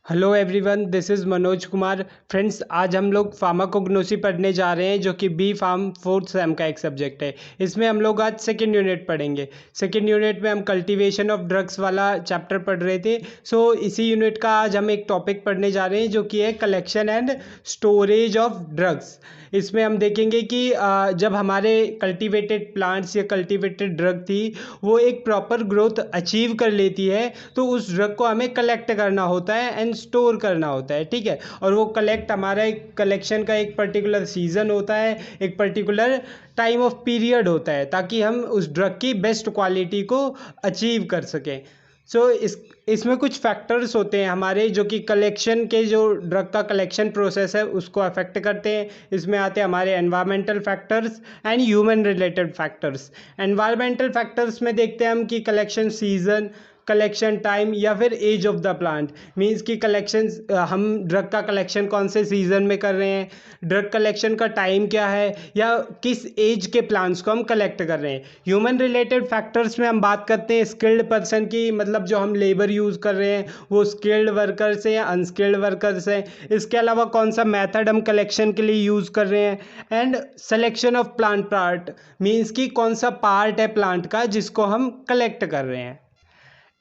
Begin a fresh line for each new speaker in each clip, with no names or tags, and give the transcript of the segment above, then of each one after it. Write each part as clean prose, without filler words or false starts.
Hello everyone, this is Manoj Kumar. Friends, आज हम लोग फार्माकोग्नोसी पढ़ने जा रहे हैं जो कि बी फार्म फोर्थ सेम का एक सब्जेक्ट है। इसमें हम लोग आज सेकेंड यूनिट पढ़ेंगे। सेकेंड यूनिट में हम कल्टीवेशन ऑफ ड्रग्स वाला चैप्टर पढ़ रहे थे। इसी यूनिट का आज हम एक टॉपिक पढ़ने जा रहे हैं जो कि है collection and storage of drugs. इसमें हम देखेंगे कि जब हमारे कल्टीवेटेड प्लांट्स या कल्टीवेटेड ड्रग थी वो एक प्रॉपर ग्रोथ अचीव कर लेती है तो उस ड्रग को हमें कलेक्ट करना होता है एंड स्टोर करना होता है, ठीक है। और वो कलेक्ट हमारा एक कलेक्शन का एक पर्टिकुलर सीज़न होता है, एक पर्टिकुलर टाइम ऑफ पीरियड होता है ताकि हम उस ड्रग की बेस्ट क्वालिटी को अचीव कर सकें। इसमें कुछ फैक्टर्स होते हैं हमारे जो कि कलेक्शन के जो ड्रग का कलेक्शन प्रोसेस है उसको अफेक्ट करते हैं। इसमें आते हैं हमारे environmental factors and human related factors. Environmental factors में देखते हैं हम कि कलेक्शन सीजन, कलेक्शन टाइम या फिर age of the plant. Means कि कलेक्शन, हम ड्रग का कलेक्शन कौन से सीज़न में कर रहे हैं, ड्रग कलेक्शन का टाइम क्या है, या किस एज के प्लांट्स को हम कलेक्ट कर रहे हैं। ह्यूमन रिलेटेड फैक्टर्स में हम बात करते हैं स्किल्ड पर्सन की, मतलब जो हम लेबर यूज़ कर रहे हैं वो स्किल्ड वर्कर्स हैं या अनस्किल्ड वर्कर्स हैं। इसके अलावा कौन सा मेथड हम कलेक्शन के लिए यूज़ कर रहे हैं। And selection of plant part, means कि कौन सा पार्ट है प्लांट का जिसको हम कलेक्ट कर रहे हैं।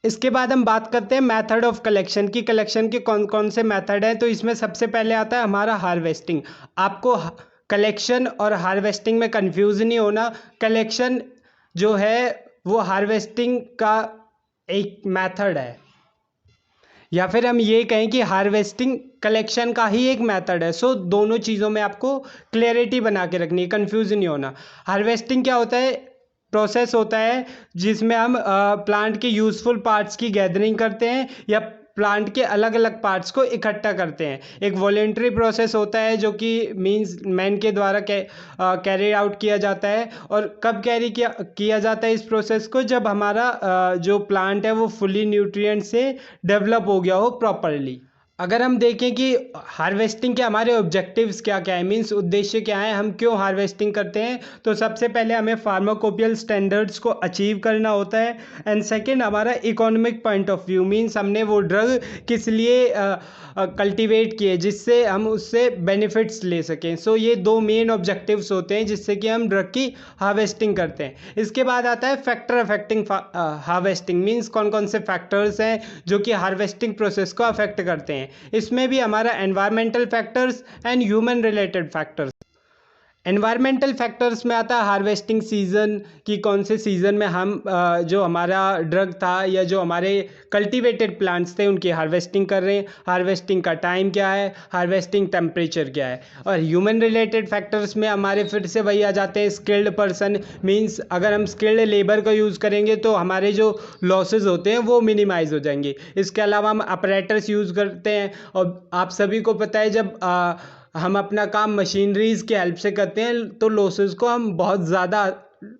इसके बाद हम बात करते हैं मेथड ऑफ कलेक्शन की, कलेक्शन के कौन कौन से मेथड हैं। तो इसमें सबसे पहले आता है हमारा हार्वेस्टिंग। आपको कलेक्शन और हार्वेस्टिंग में कंफ्यूज नहीं होना। कलेक्शन जो है वो हार्वेस्टिंग का एक मेथड है, या फिर हम ये कहें कि हार्वेस्टिंग कलेक्शन का ही एक मेथड है। दोनों चीज़ों में आपको क्लियरिटी बना के रखनी है, कंफ्यूज नहीं होना। हार्वेस्टिंग क्या होता है? प्रोसेस होता है जिसमें हम प्लांट के यूज़फुल पार्ट्स की गैदरिंग करते हैं या प्लांट के अलग अलग पार्ट्स को इकट्ठा करते हैं। एक वॉलेंट्री प्रोसेस होता है जो कि मींस मैन के द्वारा कैरी आउट किया जाता है। और कब कैरी किया जाता है इस प्रोसेस को? जब हमारा जो प्लांट है वो फुली न्यूट्रिएंट से डेवलप हो गया हो प्रॉपरली। अगर हम देखें कि हार्वेस्टिंग के हमारे ऑब्जेक्टिव्स क्या क्या है, मींस उद्देश्य क्या है, हम क्यों हार्वेस्टिंग करते हैं, तो सबसे पहले हमें फार्माकोपियल स्टैंडर्ड्स को अचीव करना होता है। एंड सेकंड हमारा economic point of view, means हमने वो ड्रग किस लिए कल्टीवेट किए जिससे हम उससे बेनिफिट्स ले सकें। ये दो मेन ऑब्जेक्टिव्स होते हैं जिससे कि हम ड्रग की हार्वेस्टिंग करते हैं। इसके बाद आता है फैक्टर अफेक्टिंग हार्वेस्टिंग, मींस कौन कौन से फैक्टर्स हैं जो कि हार्वेस्टिंग प्रोसेस को अफेक्ट करते हैं। इसमें भी हमारा environmental factors and human related factors. Environmental factors में आता है हार्वेस्टिंग सीज़न, कि कौन से सीज़न में हम जो हमारा ड्रग था या जो हमारे कल्टीवेटेड प्लांट्स थे उनकी हार्वेस्टिंग कर रहे हैं, हार्वेस्टिंग का टाइम क्या है, हार्वेस्टिंग टेम्परेचर क्या है। और ह्यूमन रिलेटेड फैक्टर्स में हमारे फिर से वही आ जाते हैं स्किल्ड पर्सन, मींस अगर हम स्किल्ड लेबर का यूज़ करेंगे तो हमारे जो लॉसेज होते हैं वो मिनिमाइज हो जाएंगे। इसके अलावा हम अपरेटस यूज़ करते हैं, और आप सभी को पता है जब हम अपना काम मशीनरीज के हेल्प से करते हैं तो लॉसेस को हम बहुत ज़्यादा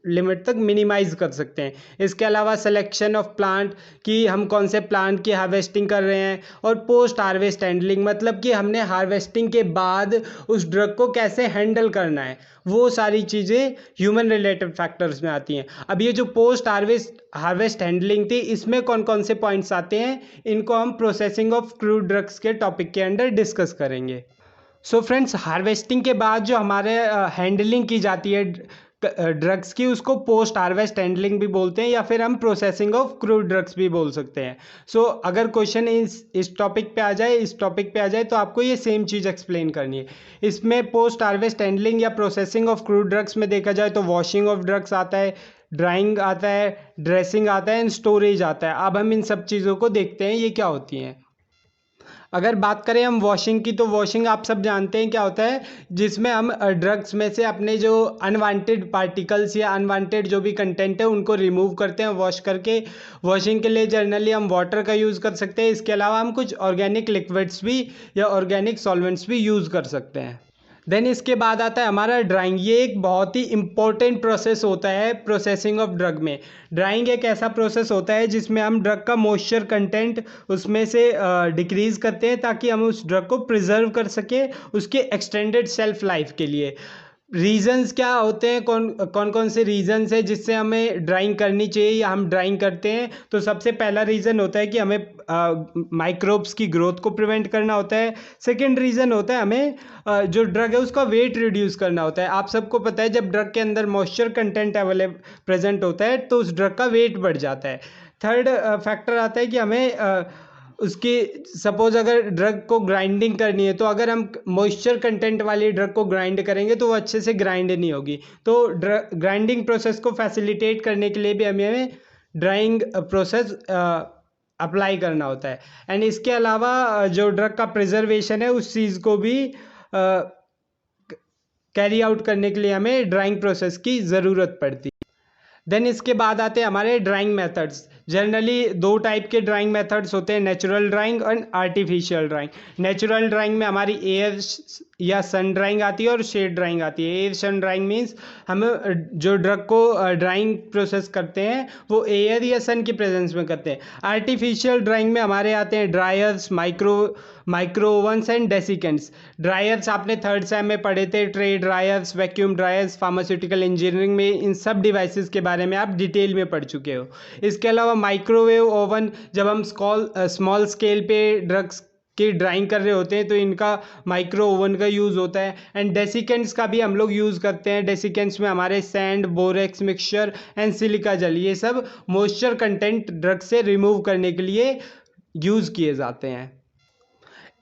लिमिट तक मिनिमाइज कर सकते हैं। इसके अलावा सिलेक्शन ऑफ प्लांट, कि हम कौन से प्लांट की हार्वेस्टिंग कर रहे हैं। और पोस्ट हार्वेस्ट हैंडलिंग, मतलब कि हमने हार्वेस्टिंग के बाद उस ड्रग को कैसे हैंडल करना है। वो सारी चीज़ें ह्यूमन रिलेटेड फैक्टर्स में आती हैं। अब ये जो पोस्ट हार्वेस्ट हैंडलिंग थी, इसमें कौन कौन से पॉइंट्स आते हैं, इनको हम प्रोसेसिंग ऑफ क्रूड ड्रग्स के टॉपिक के अंडर डिस्कस करेंगे। फ्रेंड्स, हार्वेस्टिंग के बाद जो हमारे हैंडलिंग की जाती है ड्रग्स की, उसको पोस्ट हार्वेस्ट हैंडलिंग भी बोलते हैं या फिर हम प्रोसेसिंग ऑफ क्रूड ड्रग्स भी बोल सकते हैं। अगर क्वेश्चन इस टॉपिक पे आ जाए तो आपको ये सेम चीज़ एक्सप्लेन करनी है। इसमें पोस्ट हार्वेस्ट हैंडलिंग या प्रोसेसिंग ऑफ क्रूड ड्रग्स में देखा जाए तो वॉशिंग ऑफ ड्रग्स आता है, ड्राइंग आता है, ड्रेसिंग आता है एंड स्टोरेज आता है। अब हम इन सब चीज़ों को देखते हैं ये क्या होती हैं। अगर बात करें हम वॉशिंग की, तो वॉशिंग आप सब जानते हैं क्या होता है, जिसमें हम ड्रग्स में से अपने जो अनवांटेड पार्टिकल्स या अनवांटेड जो भी कंटेंट है उनको रिमूव करते हैं वॉश करके। वॉशिंग के लिए जनरली हम वाटर का यूज़ कर सकते हैं। इसके अलावा हम कुछ ऑर्गेनिक लिक्विड्स भी या ऑर्गेनिक सॉल्वेंट्स भी यूज़ कर सकते हैं। देन इसके बाद आता है हमारा ड्राइंग। ये एक बहुत ही इंपॉर्टेंट प्रोसेस होता है प्रोसेसिंग ऑफ ड्रग में। ड्राइंग एक ऐसा प्रोसेस होता है जिसमें हम ड्रग का मॉइस्चर कंटेंट उसमें से डिक्रीज़ करते हैं ताकि हम उस ड्रग को प्रिजर्व कर सकें उसके एक्सटेंडेड शेल्फ लाइफ के लिए। रीजंस क्या होते हैं, कौन कौन से रीजंस है जिससे हमें ड्राइंग करनी चाहिए या हम ड्राइंग करते हैं। तो सबसे पहला रीज़न होता है कि हमें माइक्रोब्स की ग्रोथ को प्रिवेंट करना होता है। सेकंड रीज़न होता है हमें जो ड्रग है उसका वेट रिड्यूस करना होता है। आप सबको पता है जब ड्रग के अंदर मॉइस्चर कंटेंट प्रेजेंट होता है तो उस ड्रग का वेट बढ़ जाता है। थर्ड फैक्टर आता है कि हमें उसकी सपोज अगर ड्रग को ग्राइंडिंग करनी है तो अगर हम मॉइस्चर कंटेंट वाली ड्रग को ग्राइंड करेंगे तो वो अच्छे से ग्राइंड नहीं होगी। तो ग्राइंडिंग प्रोसेस को फैसिलिटेट करने के लिए भी हमें ड्राइंग प्रोसेस अप्लाई करना होता है। एंड इसके अलावा जो ड्रग का प्रिजर्वेशन है उस चीज़ को भी कैरी आउट करने के लिए हमें ड्राइंग प्रोसेस की ज़रूरत पड़ती है। देन इसके बाद आते हैं हमारे ड्राइंग मेथड्स। जनरली दो टाइप के ड्राइंग मेथड्स होते हैं, नेचुरल ड्राइंग और आर्टिफिशियल ड्राइंग। नेचुरल ड्राइंग में हमारी एयर या सन ड्राइंग आती है और शेड ड्राइंग आती है। एयर सन ड्राइंग मीन्स हम जो ड्रग को ड्राइंग प्रोसेस करते हैं वो एयर या सन की प्रेजेंस में करते हैं। आर्टिफिशियल ड्राइंग में हमारे आते हैं dryers, micro ovens and desiccants. Dryers आपने थर्ड सेम में पढ़े थे, tray dryers, vacuum dryers. Pharmaceutical engineering में इन सब डिवाइसेस के बारे में आप डिटेल में पढ़ चुके हो। इसके अलावा माइक्रोवेव ओवन, जब हम स्मॉल स्केल पे ड्रग्स की ड्राइंग कर रहे होते हैं तो इनका माइक्रो ओवन का यूज़ होता है। एंड डेसिकेंट्स का भी हम लोग यूज़ करते हैं। डेसिकेंट्स में हमारे sand, borax mixture and silica gel, ये सब मॉइस्चर कंटेंट ड्रग से रिमूव करने के लिए यूज़ किए जाते हैं।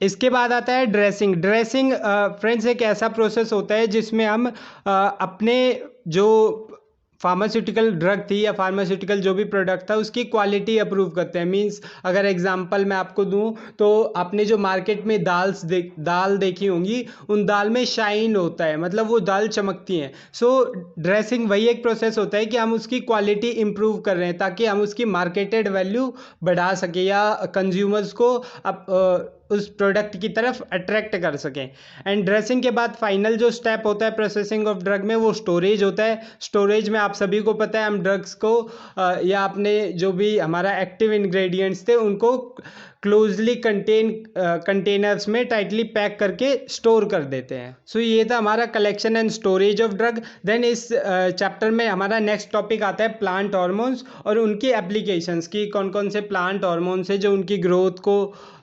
इसके बाद आता है ड्रेसिंग। ड्रेसिंग फ्रेंड्स एक ऐसा प्रोसेस होता है जिसमें हम अपने जो फार्मास्यूटिकल ड्रग थी या फार्मास्यूटिकल जो भी प्रोडक्ट था उसकी क्वालिटी अप्रूव करते हैं। मींस अगर एग्जांपल मैं आपको दूं तो आपने जो मार्केट में दाल देखी होंगी, उन दाल में शाइन होता है, मतलब वो दाल चमकती हैं। सो ड्रेसिंग वही एक प्रोसेस होता है कि हम उसकी क्वालिटी इम्प्रूव कर रहे हैं ताकि हम उसकी मार्केटेड वैल्यू बढ़ा सकें या कंज्यूमर्स को उस प्रोडक्ट की तरफ अट्रैक्ट कर सकें। एंड ड्रेसिंग के बाद फाइनल जो स्टेप होता है प्रोसेसिंग ऑफ ड्रग में, वो स्टोरेज होता है। स्टोरेज में आप सभी को पता है हम ड्रग्स को या अपने जो भी हमारा एक्टिव इंग्रेडिएंट्स थे उनको क्लोजली कंटेनर्स में टाइटली पैक करके स्टोर कर देते हैं। सो ये था हमारा collection and storage of drug. Then इस चैप्टर में हमारा नेक्स्ट टॉपिक आता है प्लांट हार्मोन्स और उनकी एप्लीकेशंस की। कौन कौन से प्लांट हार्मोन्स है जो उनकी ग्रोथ को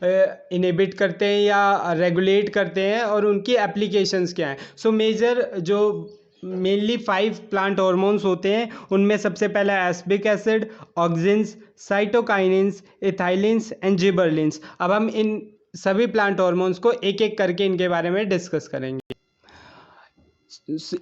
इनहिबिट करते हैं या रेगुलेट करते हैं और उनकी एप्लीकेशंस क्या हैं। सो मेजर जो मेनली 5 प्लांट हार्मोन्स होते हैं उनमें सबसे पहला एस्बिक acid, auxins, cytokinins, ethylenes and gibberellins. अब हम इन सभी प्लांट हार्मोन्स को एक एक करके इनके बारे में डिस्कस करेंगे।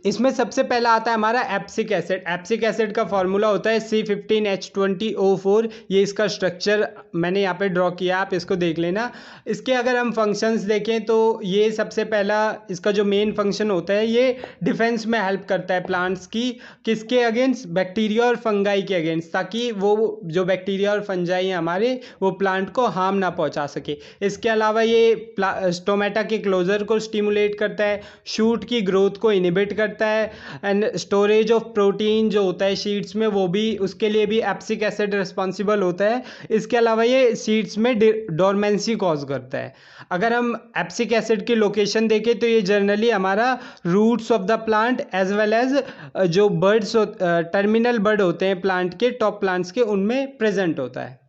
इसमें सबसे पहला आता है हमारा एप्सिक एसिड। एप्सिक एसिड का फॉर्मूला होता है C15H20O4। ये इसका स्ट्रक्चर मैंने यहाँ पे ड्रॉ किया, आप इसको देख लेना। इसके अगर हम फंक्शंस देखें तो ये सबसे पहला इसका जो मेन फंक्शन होता है ये डिफेंस में हेल्प करता है प्लांट्स की। किसके अगेंस्ट? बैक्टीरिया और फंगाई के अगेंस्ट, ताकि वो जो बैक्टीरिया और फंजाई हैं हमारे वो प्लांट को हार्म ना पहुँचा सके। इसके अलावा ये स्टोमेटा के क्लोजर को स्टिमुलेट करता है, शूट की ग्रोथ को इनहिबिट करता है। एंड स्टोरेज ऑफ प्रोटीन जो होता है सीड्स में, वो भी उसके लिए भी एप्सिक एसिड रिस्पॉन्सिबल होता है। इसके अलावा ये सीड्स में डोरमेंसी कॉज करता है। अगर हम एप्सिक एसिड की लोकेशन देखें तो ये जनरली हमारा roots of the plant as well as जो बर्ड्स टर्मिनल बर्ड होते हैं प्लांट के, टॉप प्लांट्स के, उनमें प्रेजेंट होता है।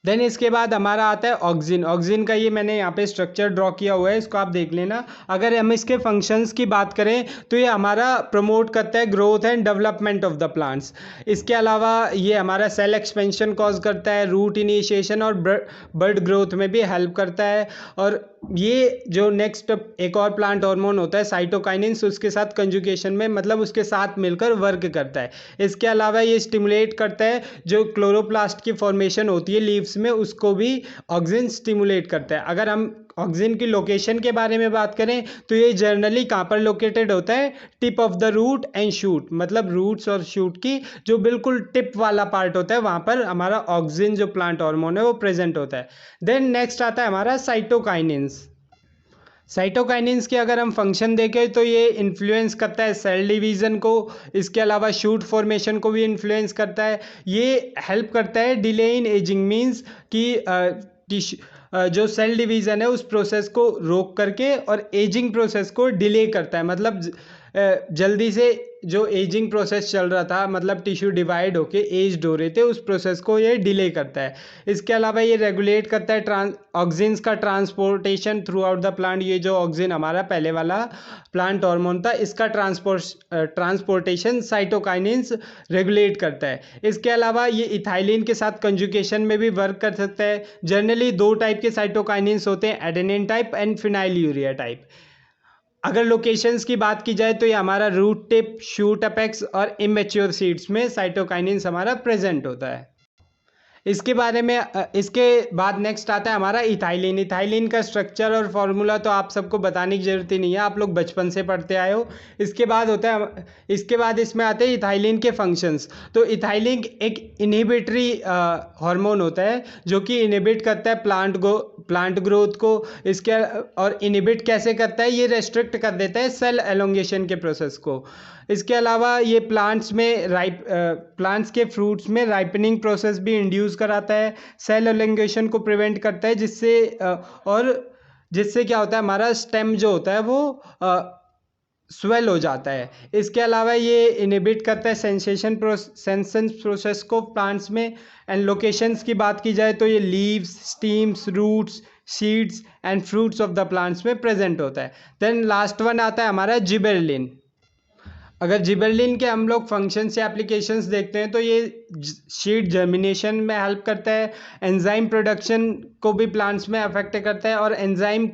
देन इसके बाद हमारा आता है ऑक्सिन। ऑक्सिन का ये मैंने यहाँ पे स्ट्रक्चर ड्रॉ किया हुआ है, इसको आप देख लेना। अगर हम इसके फंक्शंस की बात करें तो ये हमारा प्रमोट करता है growth and development of the plants. इसके अलावा ये हमारा सेल एक्सपेंशन कॉज करता है, रूट इनिशिएशन और बर्ड ग्रोथ में भी हेल्प करता है। और ये जो नेक्स्ट एक और प्लांट हार्मोन होता है साइटोकाइनिन्स, उसके साथ कंजुगेशन में, मतलब उसके साथ मिलकर वर्क करता है। इसके अलावा ये स्टिमुलेट करता है जो क्लोरोप्लास्ट की फॉर्मेशन होती है लीव्स में, उसको भी ऑक्सिन स्टिमुलेट करता है। अगर हम ऑक्सिन की लोकेशन के बारे में बात करें तो ये जनरली कहाँ पर लोकेटेड होता है? Tip of the root and shoot, मतलब रूट्स और शूट की जो बिल्कुल टिप वाला पार्ट होता है वहाँ पर हमारा ऑक्सिन जो प्लांट हार्मोन है वो प्रेजेंट होता है। देन नेक्स्ट आता है हमारा साइटोकाइनिन्स। साइटोकाइनिन्स के अगर हम फंक्शन देखें तो ये इन्फ्लुएंस करता है सेल डिवीज़न को। इसके अलावा शूट फॉर्मेशन को भी इन्फ्लुएंस करता है। ये हेल्प करता है डिले इन एजिंग, मीन्स कि जो सेल डिवीज़न है उस प्रोसेस को रोक करके और एजिंग प्रोसेस को डिले करता है। मतलब जल्दी से जो एजिंग प्रोसेस चल रहा था, मतलब टिश्यू डिवाइड होके एज्ड हो रहे थे, उस प्रोसेस को ये डिले करता है। इसके अलावा ये रेगुलेट करता है ऑक्सिन्स का transportation through out the plant. ये जो ऑक्सिन हमारा पहले वाला प्लांट हार्मोन था, इसका ट्रांसपोर्टेशन साइटोकाइनिन्स रेगुलेट करता है। इसके अलावा ये इथाइलिन के साथ कंजुगेशन में भी वर्क कर सकता है। जनरली 2 टाइप के साइटोकाइनिन्स होते हैं, एडेनिन टाइप एंड फिनाइलयूरिया टाइप। अगर लोकेशंस की बात की जाए तो ये हमारा रूट टिप, शूट अपेक्स और इमेच्योर सीड्स में साइटोकाइनिन्स हमारा प्रेजेंट होता है। इसके बारे में इसके बाद नेक्स्ट आता है हमारा इथाइलिन। इथाइलिन का स्ट्रक्चर और फॉर्मूला तो आप सबको बताने की ज़रूरत ही नहीं है, आप लोग बचपन से पढ़ते आए हो। इसके बाद होता है, इसके बाद इसमें आते हैं इथाइलिन के फंक्शंस। तो इथाइलिन एक इनहिबिटरी हार्मोन होता है जो कि इनहिबिट करता है प्लांट ग्रोथ को। इसके और इनहिबिट कैसे करता है, ये रेस्ट्रिक्ट कर देता है सेल एलोंगेशन के प्रोसेस को। इसके अलावा ये प्लांट्स के फ्रूट्स में राइपनिंग प्रोसेस भी इंड्यूस कराता है, सेल एलोंगेशन को प्रिवेंट करता है, जिससे क्या होता है, हमारा स्टेम जो होता है वो स्वेल हो जाता है। इसके अलावा ये इनहिबिट करता है सेंसेशन प्रोसेस को प्लांट्स में। एंड लोकेशंस की बात की जाए तो ये leaves, stems, roots, seeds and fruits of the plants में प्रेजेंट होता है। देन लास्ट वन आता है हमारा जिबेरेलिन। अगर जिबेरेलिन के हम लोग फंक्शंस या एप्लीकेशंस देखते हैं तो ये सीड जर्मिनेशन में हेल्प करता है, एंजाइम प्रोडक्शन को भी प्लांट्स में अफेक्ट करता है। और एंजाइम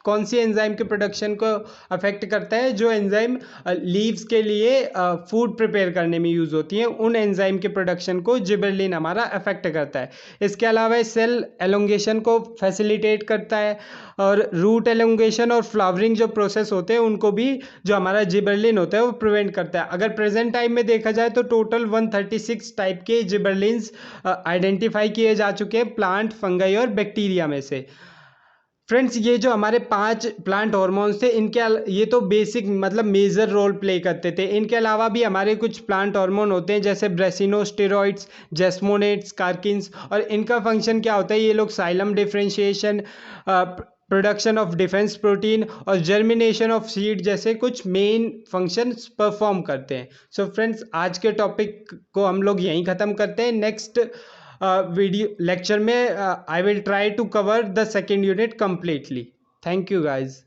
कौन सी एंजाइम के प्रोडक्शन को अफेक्ट करता है, जो एंजाइम लीव्स के लिए फूड प्रिपेयर करने में यूज़ होती हैं, उन एंजाइम के प्रोडक्शन को जिबेरेलिन हमारा अफेक्ट करता है। इसके अलावा सेल एलोंगेशन को फैसिलिटेट करता है और रूट एलोंगेशन और फ्लावरिंग जो प्रोसेस होते हैं उनको भी जो हमारा जिबेरेलिन होता है वो प्रिवेंट करता है। अगर प्रेजेंट टाइम में देखा जाए तो टोटल 136 टाइप के जिबेरेलिन्स आइडेंटिफाई किए जा चुके हैं प्लांट, फंगाई और बैक्टीरिया में से। फ्रेंड्स, ये जो हमारे 5 प्लांट हार्मोन्स थे, इनके ये तो बेसिक मतलब मेजर रोल प्ले करते थे। इनके अलावा भी हमारे कुछ प्लांट हार्मोन होते हैं जैसे ब्रेसिनोस्टेरॉइड्स, जेस्मोनेट्स, कार्किन्स। और इनका फंक्शन क्या होता है, ये लोग xylem differentiation, production of defence protein और जर्मिनेशन ऑफ सीड जैसे कुछ मेन फंक्शंस परफॉर्म करते हैं। सो फ्रेंड्स, आज के टॉपिक को हम लोग यहीं ख़त्म करते हैं। नेक्स्ट वीडियो लेक्चर में I will try to cover the second unit completely. Thank you guys.